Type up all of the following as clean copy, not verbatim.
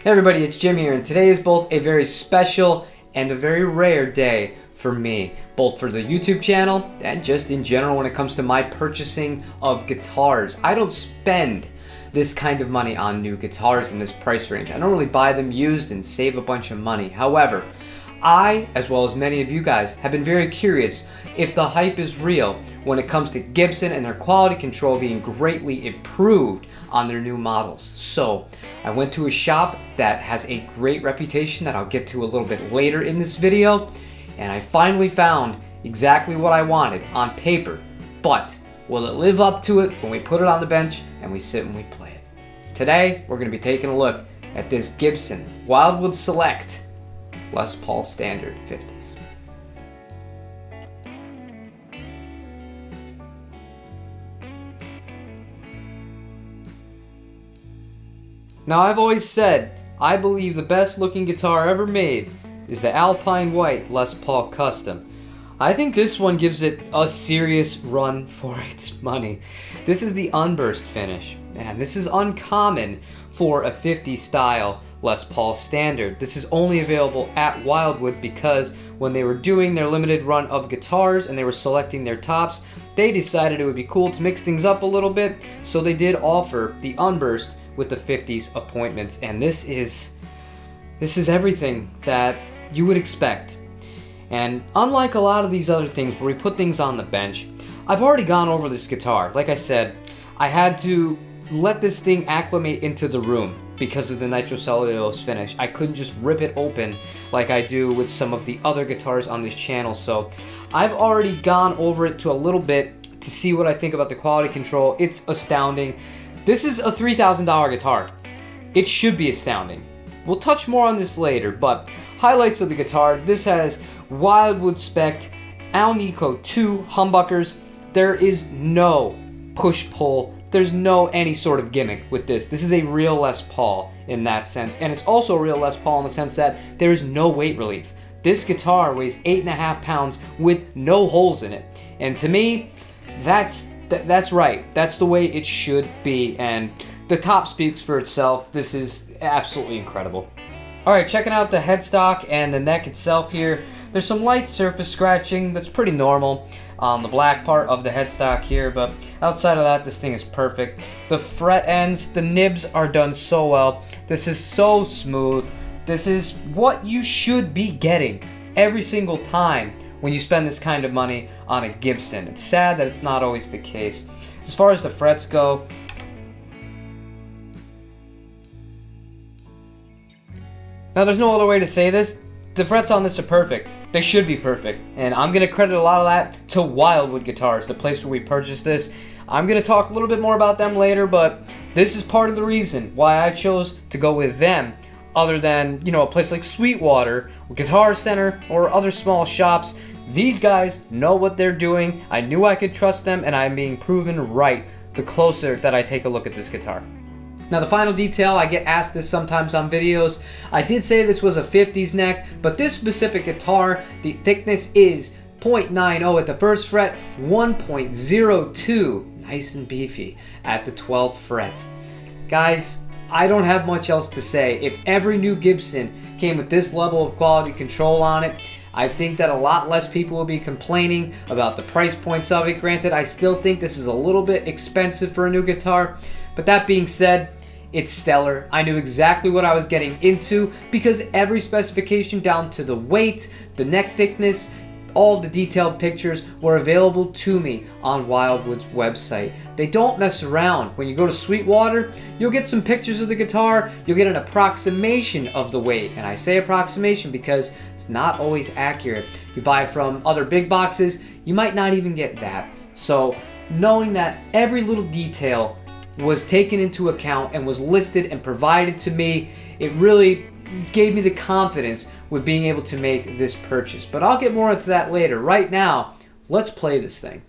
Hey everybody, it's Jim here, and today is both a very special and a very rare day for me, both for the YouTube channel and just in general when it comes to my purchasing of guitars. I don't spend this kind of money on new guitars in this price range. I don't really buy them used and save a bunch of money. However, I, as well as many of you guys, have been very curious if the hype is real when it comes to Gibson and their quality control being greatly improved on their new models. So I went to a shop that has a great reputation that I'll get to a little bit later in this video, and I finally found exactly what I wanted on paper. But will it live up to it when we put it on the bench and we sit and we play it? Today we're going to be taking a look at this Gibson Wildwood Select Les Paul Standard 50s. Now, I've always said I believe the best looking guitar ever made is the Alpine White Les Paul Custom. I think this one gives it a serious run for its money. This is the unburst finish, and this is uncommon for a 50 style Les Paul Standard. This is only available at Wildwood because when they were doing their limited run of guitars and they were selecting their tops, they decided it would be cool to mix things up a little bit, so they did offer the unburst with the 50s appointments, and this is everything that you would expect. And unlike a lot of these other things where we put things on the bench, I've already gone over this guitar. Like I said, I had to let this thing acclimate into the room because of the nitrocellulose finish. I couldn't just rip it open like I do with some of the other guitars on this channel, so I've already gone over it to a little bit to see what I think about the quality control. It's astounding. This is a $3,000 guitar. It should be astounding. We'll touch more on this later, but highlights of the guitar: this has Wildwood spec Alnico 2 humbuckers. There is no push-pull. There's no any sort of gimmick with this. This is a real Les Paul in that sense, and it's also a real Les Paul in the sense that there is no weight relief. This guitar weighs 8.5 pounds with no holes in it, and to me, that's right. That's the way it should be, and the top speaks for itself. This is absolutely incredible. Alright, checking out the headstock and the neck itself here. There's some light surface scratching that's pretty normal on the black part of the headstock here, but outside of that, this thing is perfect. The fret ends, the nibs are done so well. This is so smooth. This is what you should be getting every single time when you spend this kind of money on a Gibson. It's sad that it's not always the case. As far as the frets go, now there's no other way to say this, the frets on this are perfect. They should be perfect. And I'm gonna credit a lot of that to Wildwood Guitars, the place where we purchased this. I'm gonna talk a little bit more about them later, but this is part of the reason why I chose to go with them, other than, a place like Sweetwater, or Guitar Center, or other small shops. These guys know what they're doing. I knew I could trust them, and I'm being proven right the closer that I take a look at this guitar. Now, the final detail, I get asked this sometimes on videos. I did say this was a 50s neck, but this specific guitar, the thickness is 0.90 at the first fret, 1.02, nice and beefy, at the 12th fret. Guys, I don't have much else to say. If every new Gibson came with this level of quality control on it, I think that a lot less people will be complaining about the price points of it. Granted, I still think this is a little bit expensive for a new guitar, but that being said, it's stellar. I knew exactly what I was getting into because every specification down to the weight, the neck thickness, all the detailed pictures were available to me on Wildwood's website. They don't mess around. When you go to Sweetwater, you'll get some pictures of the guitar, you'll get an approximation of the weight, and I say approximation because it's not always accurate. You buy from other big boxes, you might not even get that. So knowing that every little detail was taken into account and was listed and provided to me, it really gave me the confidence with being able to make this purchase. But I'll get more into that later. Right now, let's play this thing.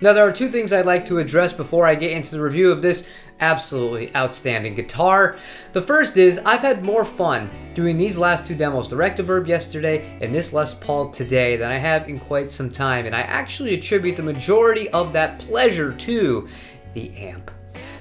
Now, there are two things I'd like to address before I get into the review of this absolutely outstanding guitar. The first is, I've had more fun doing these last two demos, the Rectiverb yesterday and this Les Paul today, than I have in quite some time, and I actually attribute the majority of that pleasure to the amp.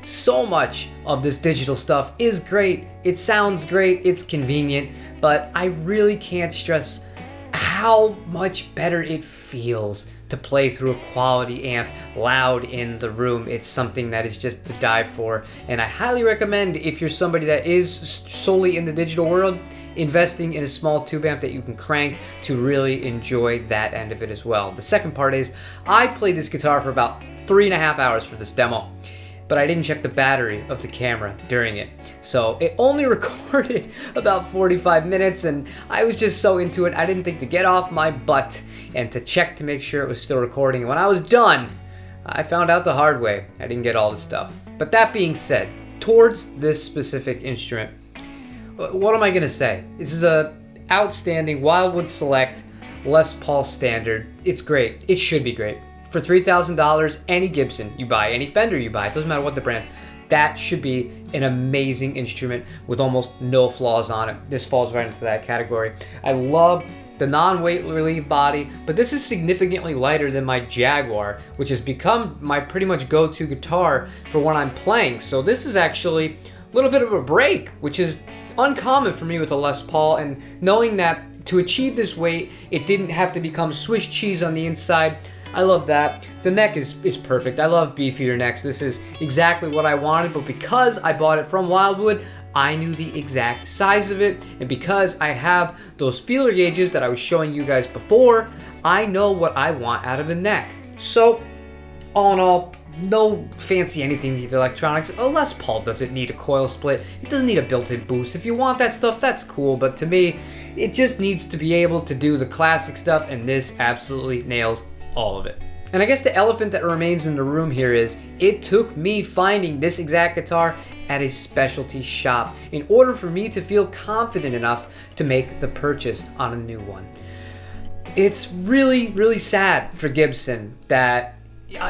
So much of this digital stuff is great, it sounds great, it's convenient, but I really can't stress how much better it feels to play through a quality amp loud in the room. It's something that is just to die for, and I highly recommend, if you're somebody that is solely in the digital world, investing in a small tube amp that you can crank to really enjoy that end of it as well. The second part is, I played this guitar for about 3.5 hours for this demo, but I didn't check the battery of the camera during it. So it only recorded about 45 minutes, and I was just so into it, I didn't think to get off my butt and to check to make sure it was still recording. And when I was done, I found out the hard way. I didn't get all the stuff. But that being said, towards this specific instrument, what am I gonna say? This is a outstanding Wildwood Select Les Paul Standard. It's great, it should be great. For $3,000, any Gibson you buy, any Fender you buy, it doesn't matter what the brand, that should be an amazing instrument with almost no flaws on it. This falls right into that category. I love the non-weight relief body, but this is significantly lighter than my Jaguar, which has become my pretty much go-to guitar for when I'm playing. So this is actually a little bit of a break, which is uncommon for me with a Les Paul, and knowing that to achieve this weight, it didn't have to become Swiss cheese on the inside, I love that. The neck is perfect. I love beefier necks. This is exactly what I wanted, but because I bought it from Wildwood, I knew the exact size of it, and because I have those feeler gauges that I was showing you guys before, I know what I want out of a neck. So, all in all, no fancy anything with the electronics. A Les Paul doesn't need a coil split. It doesn't need a built-in boost. If you want that stuff, that's cool, but to me, it just needs to be able to do the classic stuff, and this absolutely nails all of it. And I guess the elephant that remains in the room here is, it took me finding this exact guitar at a specialty shop in order for me to feel confident enough to make the purchase on a new one. It's really, really sad for Gibson that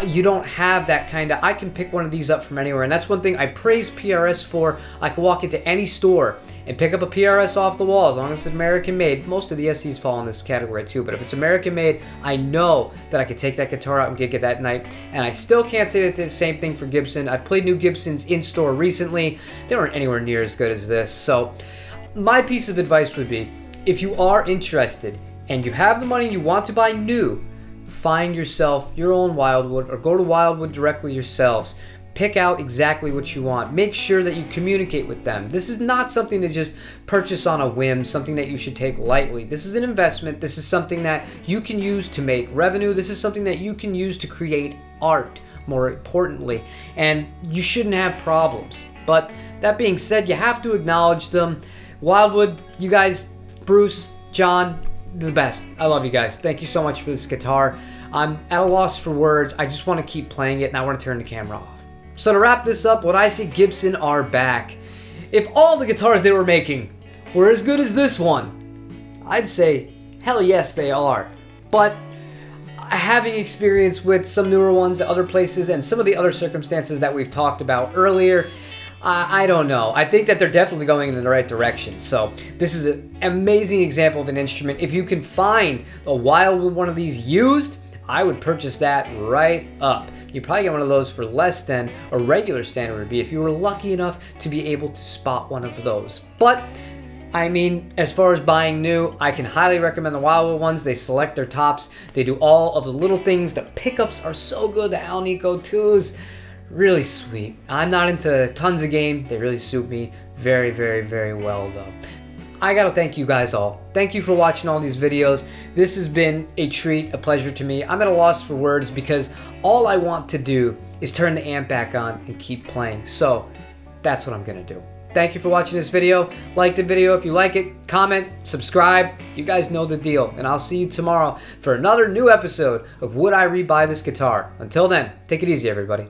you don't have that kind of, I can pick one of these up from anywhere, and that's one thing I praise PRS for. I can walk into any store and pick up a PRS off the wall as long as it's American made. Most of the SEs fall in this category too, but if it's American made, I know that I could take that guitar out and gig it that night. And I still can't say that the same thing for Gibson. I've played new Gibsons in store recently. They weren't anywhere near as good as this. So my piece of advice would be, if you are interested and you have the money and you want to buy new, find yourself your own Wildwood, or go to Wildwood directly yourselves. Pick out exactly what you want. Make sure that you communicate with them. This is not something to just purchase on a whim, something that you should take lightly. This is an investment. This is something that you can use to make revenue. This is something that you can use to create art, more importantly, and you shouldn't have problems. But that being said, you have to acknowledge them. Wildwood, you guys, Bruce, John, the best. I love you guys. Thank you so much for this guitar. I'm at a loss for words. I just want to keep playing it, and I want to turn the camera off. So to wrap this up, what I say, Gibson are back. If all the guitars they were making were as good as this one, I'd say, hell yes, they are. But having experience with some newer ones at other places and some of the other circumstances that we've talked about earlier, I don't know. I think that they're definitely going in the right direction. So this is an amazing example of an instrument. If you can find a Wildwood one of these used, I would purchase that right up. You probably get one of those for less than a regular standard would be if you were lucky enough to be able to spot one of those. But I mean, as far as buying new, I can highly recommend the Wildwood ones. They select their tops. They do all of the little things. The pickups are so good. The Alnico 2s, really sweet. I'm not into tons of game. They really suit me very, very, very well though. I gotta thank you guys all. Thank you for watching all these videos. This has been a treat, a pleasure to me. I'm at a loss for words because all I want to do is turn the amp back on and keep playing. So that's what I'm gonna do. Thank you for watching this video. Like the video if you like it. Comment, subscribe. You guys know the deal. And I'll see you tomorrow for another new episode of Would I Rebuy This Guitar? Until then, take it easy, everybody.